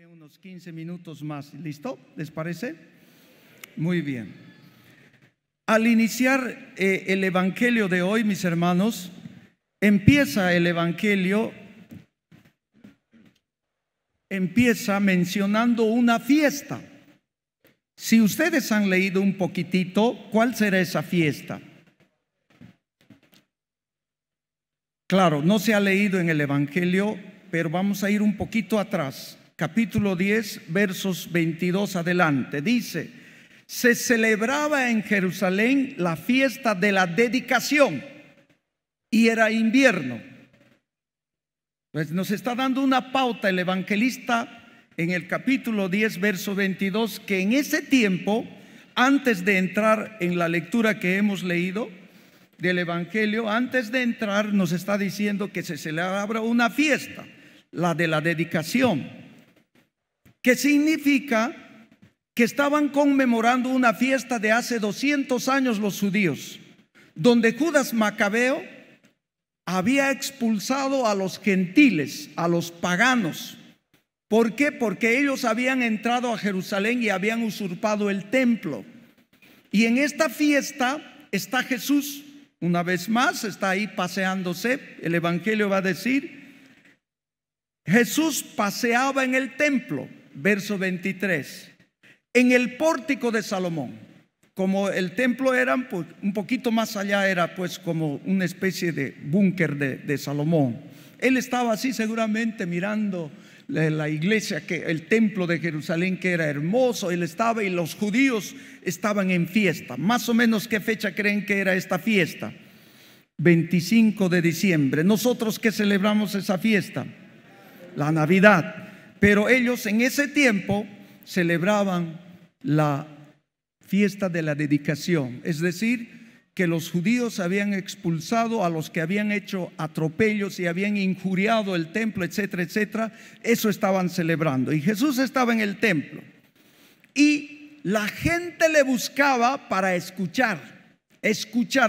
Unos 15 minutos más. ¿Listo? ¿Les parece? Muy bien. Al iniciar el Evangelio de hoy, mis hermanos, empieza el Evangelio, empieza mencionando una fiesta. Si ustedes han leído un poquitito, ¿cuál será esa fiesta? Claro, no se ha leído en el Evangelio, pero vamos a ir un poquito atrás. Capítulo 10, versos 22 adelante. Dice: se celebraba en Jerusalén la fiesta de la dedicación y era invierno. Pues nos está dando una pauta el evangelista en el capítulo 10, verso 22, que en ese tiempo, antes de entrar en la lectura que hemos leído del evangelio, antes de entrar nos está diciendo que se celebra una fiesta, la de la dedicación, que significa que estaban conmemorando una fiesta de hace 200 años los judíos, donde Judas Macabeo había expulsado a los gentiles, a los paganos. ¿Por qué? Porque ellos habían entrado a Jerusalén y habían usurpado el templo. Y en esta fiesta está Jesús, una vez más, está ahí paseándose. El evangelio va a decir: Jesús paseaba en el templo. Verso 23, en el pórtico de Salomón. Como el templo era pues, un poquito más allá, era pues como una especie de búnker de Salomón. Él estaba así seguramente mirando la iglesia, el templo de Jerusalén, que era hermoso. Él estaba, y los judíos estaban en fiesta. Más o menos, ¿qué fecha creen que era esta fiesta? 25 de diciembre. ¿Nosotros qué celebramos esa fiesta? La Navidad. Pero ellos en ese tiempo celebraban la fiesta de la dedicación, es decir, que los judíos habían expulsado a los que habían hecho atropellos y habían injuriado el templo, etcétera, etcétera. Eso estaban celebrando. Y Jesús estaba en el templo y la gente le buscaba para escuchar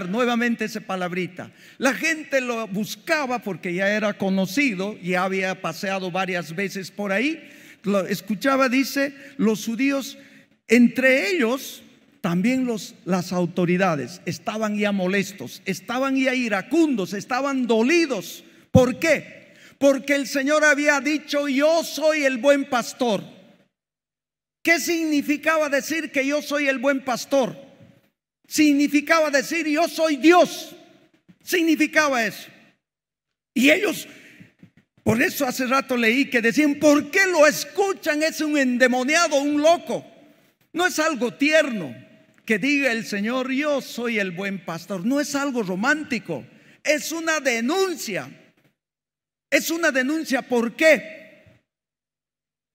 nuevamente esa palabrita. La gente lo buscaba porque ya era conocido, ya había paseado varias veces por ahí. Lo escuchaba, dice, los judíos, entre ellos también las autoridades estaban ya molestos, estaban ya iracundos, estaban dolidos. ¿Por qué? Porque el Señor había dicho: yo soy el buen pastor. ¿Qué significaba decir que yo soy el buen pastor? Significaba decir: yo soy Dios. Significaba eso. Y ellos, por eso hace rato leí que decían: ¿por qué lo escuchan? Es un endemoniado, un loco. No es algo tierno que diga el Señor: yo soy el buen pastor. No es algo romántico, es una denuncia. Es una denuncia. ¿Por qué?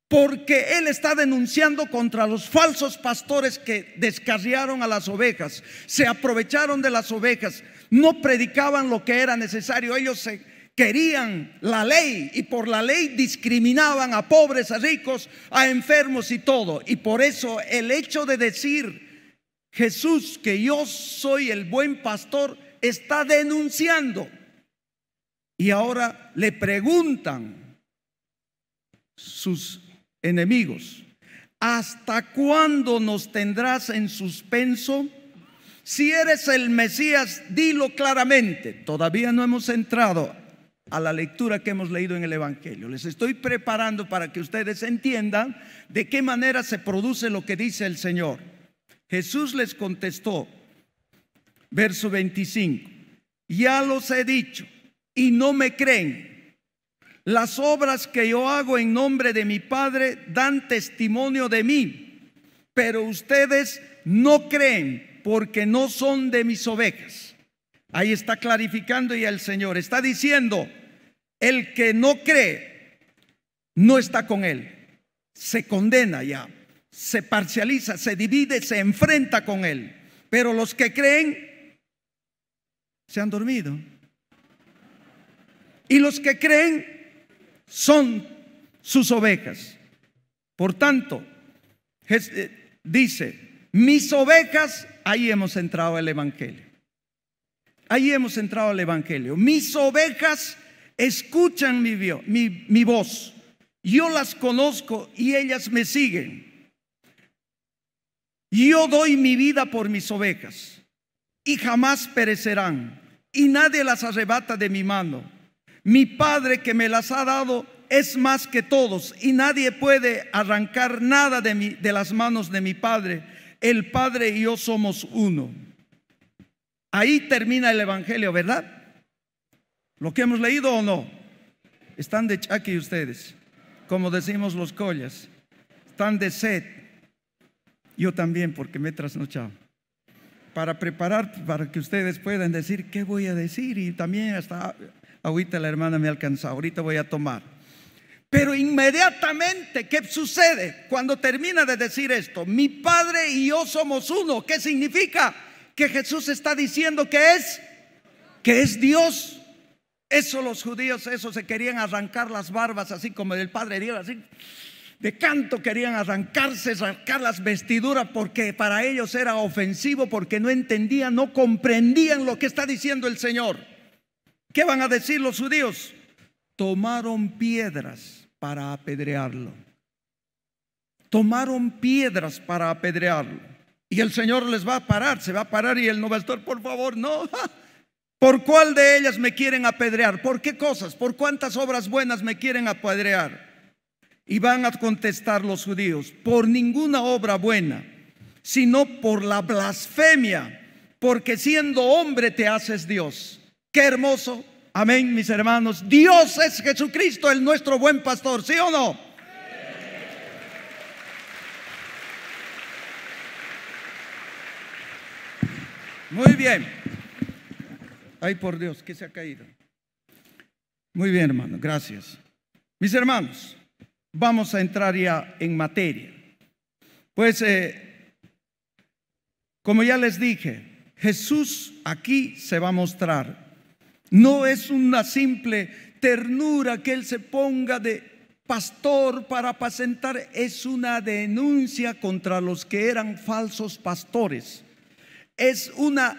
Porque Él está denunciando contra los falsos pastores que descarriaron a las ovejas, se aprovecharon de las ovejas, no predicaban lo que era necesario. Ellos querían la ley y por la ley discriminaban a pobres, a ricos, a enfermos y todo. Y por eso el hecho de decir Jesús que yo soy el buen pastor está denunciando. Y ahora le preguntan sus enemigos: ¿hasta cuándo nos tendrás en suspenso? Si eres el Mesías, dilo claramente. Todavía no hemos entrado a la lectura que hemos leído en el Evangelio. Les estoy preparando para que ustedes entiendan de qué manera se produce lo que dice el Señor. Jesús les contestó, verso 25: ya los he dicho y no me creen. Las obras que yo hago en nombre de mi Padre dan testimonio de mí, pero ustedes no creen porque no son de mis ovejas. Ahí está clarificando ya el Señor. Está diciendo: el que no cree no está con Él. Se condena ya, se parcializa, se divide, se enfrenta con Él. Pero los que creen se han dormido. Y los que creen son sus ovejas. Por tanto, dice: mis ovejas. Ahí hemos entrado al Evangelio. Ahí hemos entrado al Evangelio. Mis ovejas escuchan mi voz Yo las conozco y ellas me siguen. Yo doy mi vida por mis ovejas y jamás perecerán, y nadie las arrebata de mi mano. Mi Padre que me las ha dado es más que todos, y nadie puede arrancar nada de las manos de mi Padre. El Padre y yo somos uno. Ahí termina el Evangelio, ¿verdad? ¿Lo que hemos leído o no? Están de chaki ustedes, como decimos los collas. Están de sed. Yo también, porque me he trasnochado. Para preparar, para que ustedes puedan decir qué voy a decir. Y también hasta ahorita la hermana me alcanza. Ahorita voy a tomar. Pero inmediatamente, ¿qué sucede cuando termina de decir esto? Mi Padre y yo somos uno. ¿Qué significa? Que Jesús está diciendo que es Dios. Eso los judíos, eso se querían arrancar las barbas, así como del Padre Dios, así de canto querían arrancarse, sacar las vestiduras, porque para ellos era ofensivo, porque no entendían, no comprendían lo que está diciendo el Señor. ¿Qué van a decir los judíos? Tomaron piedras para apedrearlo. Tomaron piedras para apedrearlo. Y el Señor les va a parar, se va a parar y él no va a estar, por favor, no. ¿Por cuál de ellas me quieren apedrear? ¿Por qué cosas? ¿Por cuántas obras buenas me quieren apedrear? Y van a contestar los judíos: por ninguna obra buena, sino por la blasfemia, porque siendo hombre te haces Dios. Qué hermoso. Amén, mis hermanos. Dios es Jesucristo, el nuestro buen pastor, ¿sí o no? Muy bien. Ay, por Dios, que se ha caído. Muy bien, hermano, gracias. Mis hermanos, vamos a entrar ya en materia. Pues, como ya les dije, Jesús aquí se va a mostrar. No es una simple ternura que Él se ponga de pastor para apacentar, es una denuncia contra los que eran falsos pastores. Es una,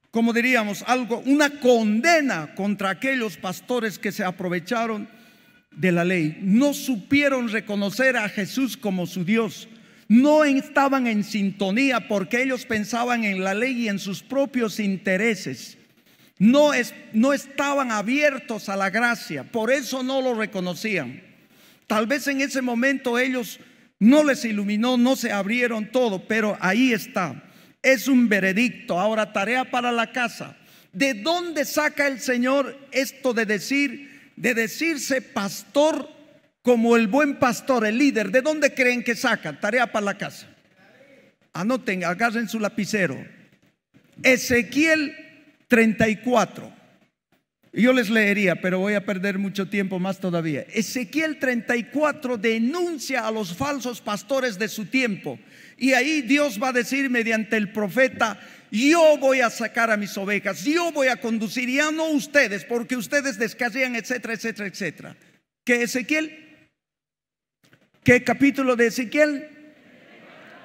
como diríamos, una condena contra aquellos pastores que se aprovecharon de la ley. No supieron reconocer a Jesús como su Dios. No estaban en sintonía porque ellos pensaban en la ley y en sus propios intereses. No estaban abiertos a la gracia, por eso no lo reconocían. Tal vez en ese momento ellos no les iluminó, no se abrieron todo, pero ahí está. Es un veredicto. Ahora, tarea para la casa. ¿De dónde saca el Señor esto de decirse pastor como el buen pastor, el líder? ¿De dónde creen que saca? Tarea para la casa. Anoten, agarren su lapicero. Ezequiel 34. Yo les leería, pero voy a perder mucho tiempo más todavía. Ezequiel 34 denuncia a los falsos pastores de su tiempo. Y ahí Dios va a decir mediante el profeta: yo voy a sacar a mis ovejas, yo voy a conducir, ya no ustedes, porque ustedes descarrían, etcétera, etcétera, etcétera. ¿Qué Ezequiel? ¿Qué capítulo de Ezequiel?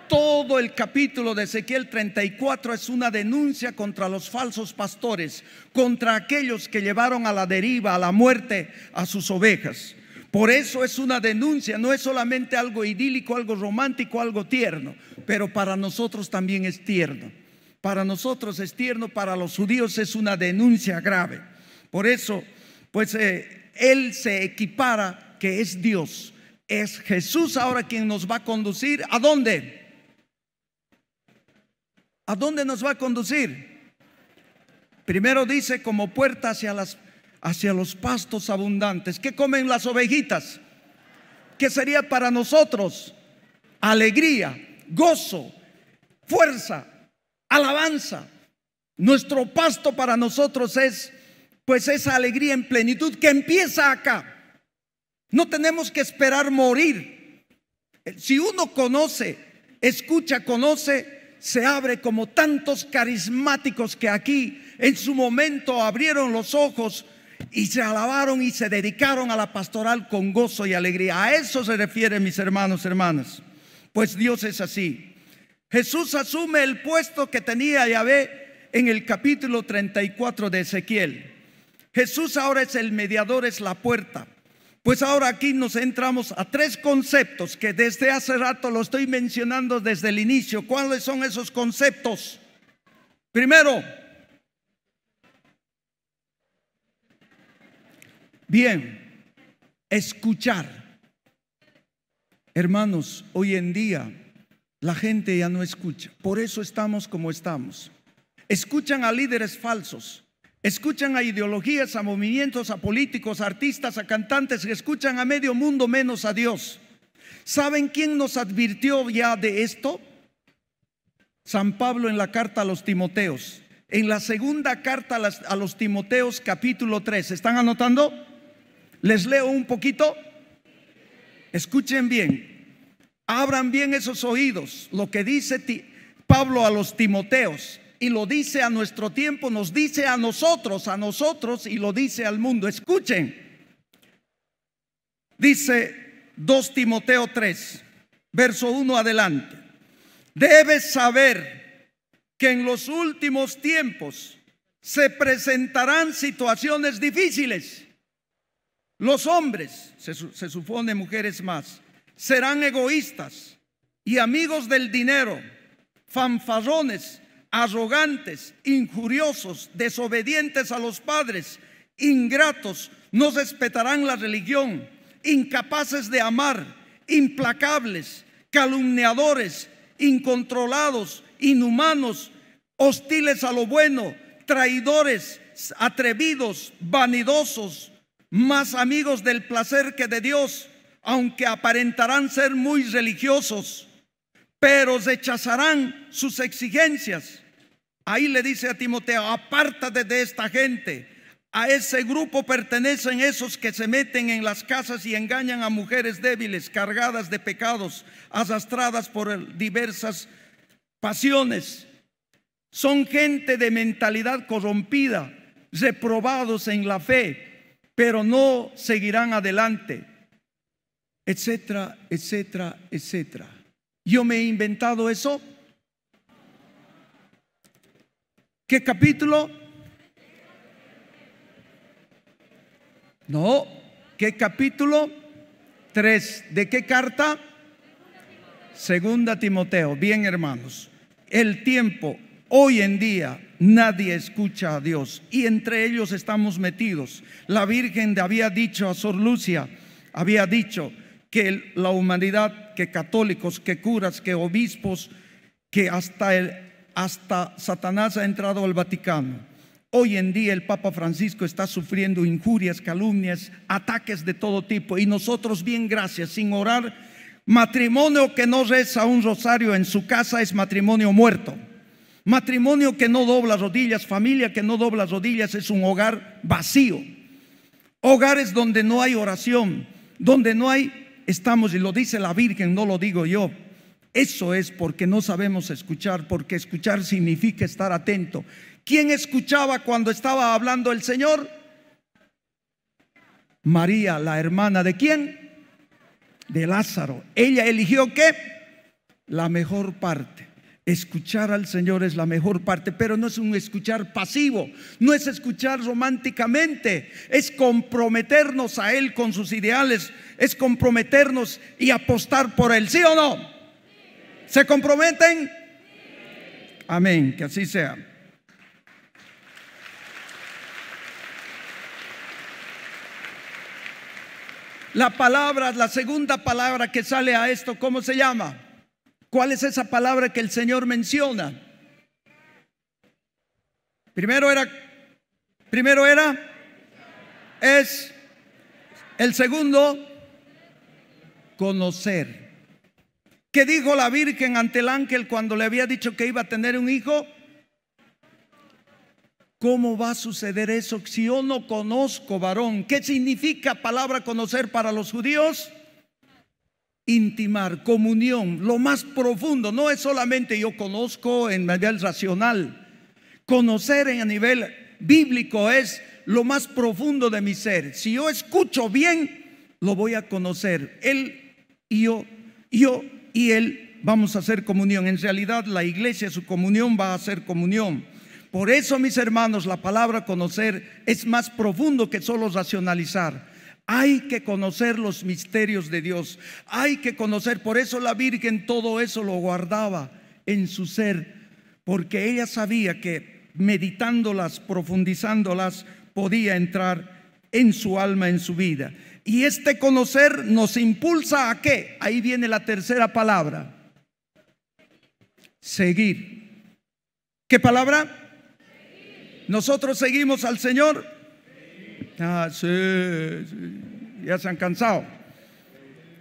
Todo el capítulo de Ezequiel 34 es una denuncia contra los falsos pastores, contra aquellos que llevaron a la deriva, a la muerte, a sus ovejas. Por eso es una denuncia, no es solamente algo idílico, algo romántico, algo tierno, pero para nosotros también es tierno. Para nosotros es tierno, para los judíos es una denuncia grave. Por eso, pues Él se equipara que es Dios. Es Jesús ahora quien nos va a conducir. ¿A dónde? ¿A dónde nos va a conducir? Primero dice: como puerta hacia los pastos abundantes. ¿Qué comen las ovejitas? ¿Qué sería para nosotros? Alegría, gozo, fuerza, alabanza. Nuestro pasto para nosotros es pues esa alegría en plenitud que empieza acá. No tenemos que esperar morir. Si uno conoce, escucha, conoce, se abre, como tantos carismáticos que aquí en su momento abrieron los ojos y se alabaron y se dedicaron a la pastoral con gozo y alegría. A eso se refiere, mis hermanos, hermanas. Pues Dios es así. Jesús asume el puesto que tenía Yahvé en el capítulo 34 de Ezequiel. Jesús ahora es el mediador, es la puerta. Pues ahora aquí nos entramos a tres conceptos que desde hace rato lo estoy mencionando desde el inicio. ¿Cuáles son esos conceptos? Primero, bien, escuchar. Hermanos, hoy en día la gente ya no escucha. Por eso estamos como estamos. Escuchan a líderes falsos. Escuchan a ideologías, a movimientos, a políticos, a artistas, a cantantes, que escuchan a medio mundo menos a Dios. ¿Saben quién nos advirtió ya de esto? San Pablo en la carta a los Timoteos. En la segunda carta a los Timoteos, capítulo 3. ¿Están anotando? Les leo un poquito. Escuchen bien. Abran bien esos oídos. Lo que dice Pablo a los Timoteos. Y lo dice a nuestro tiempo, nos dice a nosotros y lo dice al mundo. Escuchen. Dice 2 Timoteo 3, verso 1 adelante. Debes saber que en los últimos tiempos se presentarán situaciones difíciles. Los hombres, se supone mujeres más, serán egoístas y amigos del dinero, fanfarrones, arrogantes, injuriosos, desobedientes a los padres, ingratos, no respetarán la religión, incapaces de amar, implacables, calumniadores, incontrolados, inhumanos, hostiles a lo bueno, traidores, atrevidos, vanidosos, más amigos del placer que de Dios, aunque aparentarán ser muy religiosos, pero rechazarán sus exigencias. Ahí le dice a Timoteo: apártate de esta gente. A ese grupo pertenecen esos que se meten en las casas y engañan a mujeres débiles, cargadas de pecados, arrastradas por diversas pasiones. Son gente de mentalidad corrompida, reprobados en la fe, pero no seguirán adelante, etcétera, etcétera, etcétera. ¿Yo me he inventado eso? ¿Qué capítulo? No. ¿Qué capítulo? 3. ¿De qué carta? Segunda Timoteo. Bien, hermanos, el tiempo, hoy en día nadie escucha a Dios y entre ellos estamos metidos. La Virgen había dicho a Sor Lucia, había dicho que la humanidad, que católicos, que curas, que obispos, que hasta Satanás ha entrado al Vaticano. Hoy en día el Papa Francisco está sufriendo injurias, calumnias, ataques de todo tipo, y nosotros, bien, gracias, sin orar. Matrimonio que no reza un rosario en su casa es matrimonio muerto. Matrimonio que no dobla rodillas, familia que no dobla rodillas, es un hogar vacío. Hogares donde no hay oración, donde no hay, estamos, y lo dice la Virgen, no lo digo yo. Eso es porque no sabemos escuchar, porque escuchar significa estar atento. ¿Quién escuchaba cuando estaba hablando el Señor? María, la hermana ¿de quién? De Lázaro. Ella eligió ¿qué? La mejor parte. Escuchar al Señor es la mejor parte, pero no es un escuchar pasivo, no es escuchar románticamente, es comprometernos a Él con sus ideales, es comprometernos y apostar por Él, ¿sí o no? ¿Se comprometen? Amén, que así sea. La palabra, la segunda palabra que sale a esto, ¿cómo se llama? ¿Cuál es esa palabra que el Señor menciona? Primero era, es, el segundo, conocer. ¿Qué dijo la Virgen ante el ángel cuando le había dicho que iba a tener un hijo? ¿Cómo va a suceder eso si yo no conozco varón? ¿Qué significa palabra conocer para los judíos? Intimar, comunión, lo más profundo. No es solamente yo conozco en nivel racional. Conocer en a nivel bíblico es lo más profundo de mi ser. Si yo escucho bien, lo voy a conocer. Él y yo y él vamos a hacer comunión. En realidad la iglesia, su comunión va a ser comunión. Por eso, mis hermanos, la palabra conocer es más profundo que solo racionalizar. Hay que conocer los misterios de Dios. Hay que conocer. Por eso la Virgen todo eso lo guardaba en su ser, porque ella sabía que meditándolas, profundizándolas, podía entrar en su alma, en su vida. Y este conocer nos impulsa ¿a qué? Ahí viene la tercera palabra: seguir. ¿Qué palabra? ¿Nosotros seguimos al Señor? Ah, sí, ya se han cansado.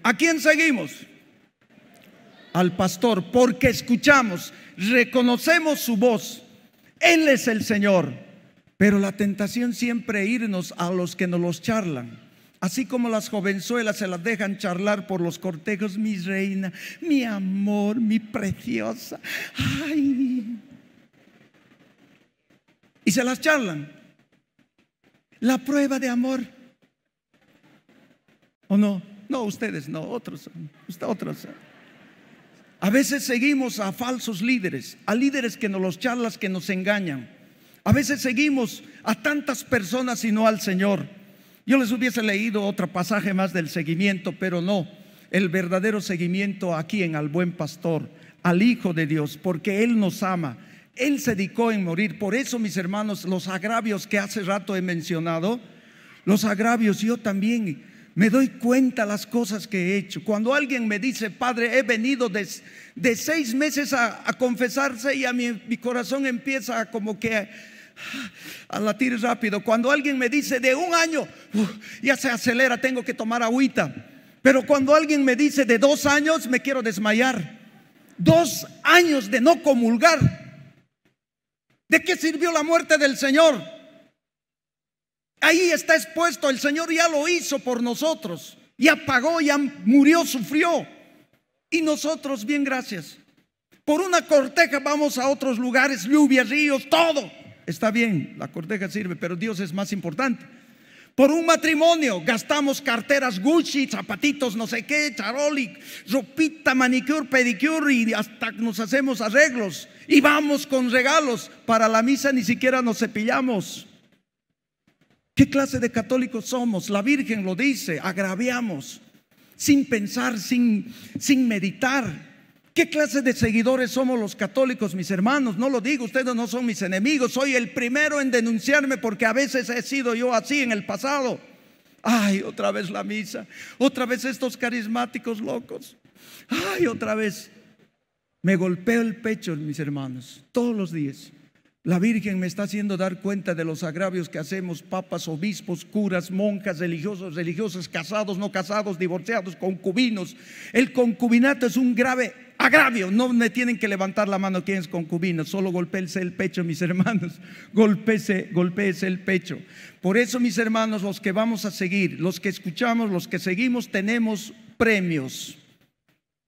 ¿A quién seguimos? Al pastor, porque escuchamos, reconocemos su voz. Él es el Señor. Pero la tentación siempre es irnos a los que nos los charlan. Así como las jovenzuelas se las dejan charlar por los cortejos: mi reina, mi amor, mi preciosa. Ay. Y se las charlan. La prueba de amor. ¿O no? No, ustedes no, otros. A veces seguimos a falsos líderes, a líderes que nos los charlas, que nos engañan. A veces seguimos a tantas personas y no al Señor. Yo les hubiese leído otro pasaje más del seguimiento, pero no. El verdadero seguimiento aquí al buen pastor, al Hijo de Dios, porque Él nos ama. Él se dedicó en morir. Por eso, mis hermanos, los agravios que hace rato he mencionado, los agravios, yo también me doy cuenta las cosas que he hecho. Cuando alguien me dice: padre, he venido de 6 meses a confesarse, y a mi corazón empieza como que a latir rápido. Cuando alguien me dice de 1 año, ya se acelera, tengo que tomar agüita. Pero cuando alguien me dice de 2 años, me quiero desmayar. 2 años de no comulgar. ¿De qué sirvió la muerte del Señor? Ahí está expuesto. El Señor ya lo hizo por nosotros. Ya pagó, ya murió, sufrió. Y nosotros, bien, gracias. Por una corteja vamos a otros lugares, lluvias, ríos, todo. Está bien, la corteja sirve, pero Dios es más importante. Por un matrimonio gastamos carteras Gucci, zapatitos no sé qué, charoli, ropita, manicure, pedicure, y hasta nos hacemos arreglos. Y vamos con regalos. Para la misa ni siquiera nos cepillamos. ¿Qué clase de católicos somos? La Virgen lo dice: agraviamos, sin pensar, sin meditar. ¿Qué clase de seguidores somos los católicos, mis hermanos? No lo digo, ustedes no son mis enemigos. Soy el primero en denunciarme, porque a veces he sido yo así en el pasado. Ay, otra vez la misa, otra vez estos carismáticos locos. Ay, otra vez. Me golpeo el pecho, mis hermanos, todos los días. La Virgen me está haciendo dar cuenta de los agravios que hacemos: papas, obispos, curas, monjas, religiosos, religiosas, casados, no casados, divorciados, concubinos. El concubinato es un grave agravio. No me tienen que levantar la mano quién es concubino, solo golpéese el pecho, mis hermanos. Golpéese el pecho. Por eso, mis hermanos, los que vamos a seguir, los que escuchamos, los que seguimos, tenemos premios.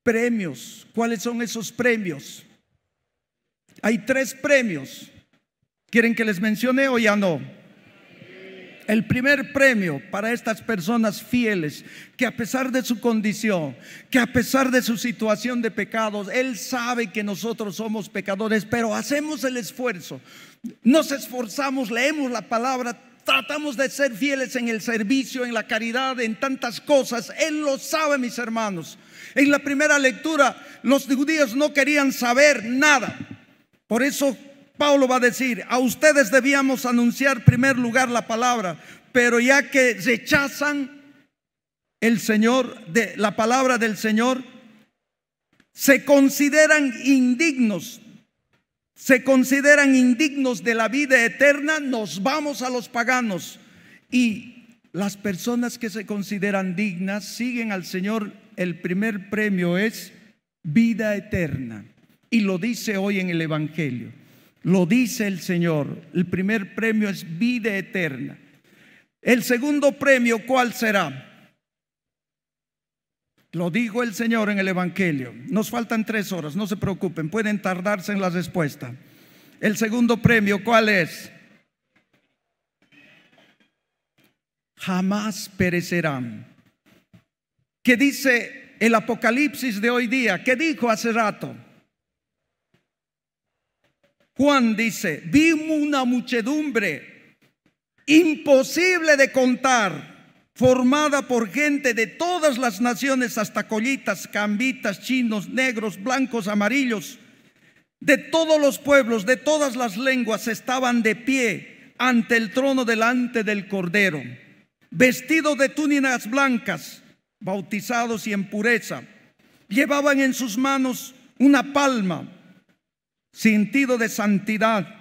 Premios. ¿Cuáles son esos premios? Hay 3 premios. ¿Quieren que les mencione o ya no? El primer premio para estas personas fieles, que a pesar de su condición, que a pesar de su situación de pecados, Él sabe que nosotros somos pecadores, pero hacemos el esfuerzo, nos esforzamos, leemos la palabra, tratamos de ser fieles en el servicio, en la caridad, en tantas cosas. Él lo sabe, mis hermanos. En la primera lectura, los judíos no querían saber nada. Por eso Pablo va a decir: a ustedes debíamos anunciar en primer lugar la palabra, pero ya que rechazan el Señor, la palabra del Señor, se consideran indignos de la vida eterna. Nos vamos a los paganos. Y las personas que se consideran dignas siguen al Señor. El primer premio es vida eterna. Y lo dice hoy en el Evangelio. Lo dice el Señor. El primer premio es vida eterna. El segundo premio, ¿cuál será? Lo dijo el Señor en el Evangelio. Nos faltan 3 horas, no se preocupen, pueden tardarse en la respuesta. El segundo premio, ¿cuál es? Jamás perecerán. ¿Qué dice el Apocalipsis de hoy día? ¿Qué dijo hace rato? Juan dice: vimos una muchedumbre imposible de contar, formada por gente de todas las naciones, hasta collitas, cambitas, chinos, negros, blancos, amarillos, de todos los pueblos, de todas las lenguas, estaban de pie ante el trono delante del Cordero, vestidos de túnicas blancas, bautizados y en pureza. Llevaban en sus manos una palma, sentido de santidad.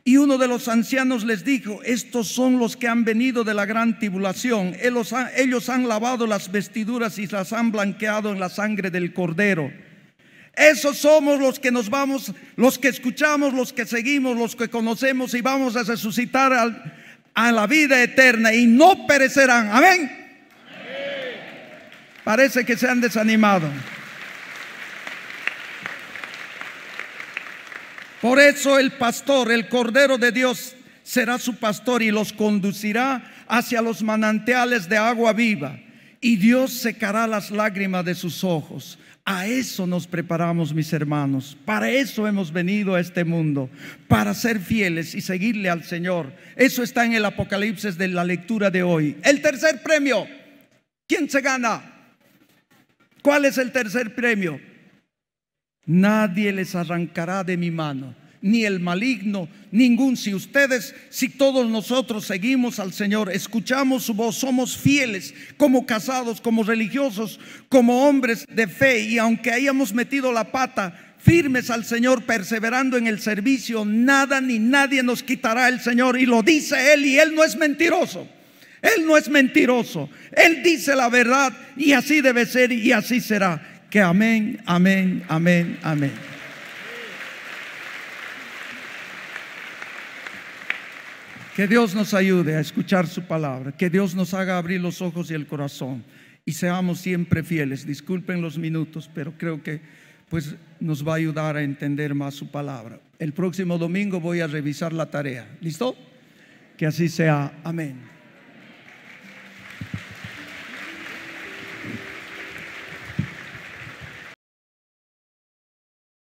Y uno de los ancianos les dijo: estos son los que han venido de la gran tribulación. Ellos han lavado las vestiduras y las han blanqueado en la sangre del Cordero. Esos somos los que nos vamos, los que escuchamos, los que seguimos, los que conocemos, y vamos a resucitar a la vida eterna y no perecerán. Amén. Parece que se han desanimado. Por eso el pastor, el Cordero de Dios, será su pastor y los conducirá hacia los manantiales de agua viva, y Dios secará las lágrimas de sus ojos. A eso nos preparamos, mis hermanos. Para eso hemos venido a este mundo, para ser fieles y seguirle al Señor. Eso está en el Apocalipsis de la lectura de hoy. El tercer premio, ¿quién se gana? ¿Cuál es el tercer premio? Nadie les arrancará de mi mano, ni el maligno, ningún. Si todos nosotros seguimos al Señor, escuchamos su voz, somos fieles como casados, como religiosos, como hombres de fe, y aunque hayamos metido la pata, firmes al Señor, perseverando en el servicio, nada ni nadie nos quitará el Señor. Y lo dice Él, y Él no es mentiroso. Él no es mentiroso. Él dice la verdad, y así debe ser y así será. Que amén, amén, amén, amén. Que Dios nos ayude a escuchar su palabra. Que Dios nos haga abrir los ojos y el corazón, y seamos siempre fieles. Disculpen los minutos, pero creo que pues nos va a ayudar a entender más su palabra. El próximo domingo voy a revisar la tarea. ¿Listo? Que así sea. Amén.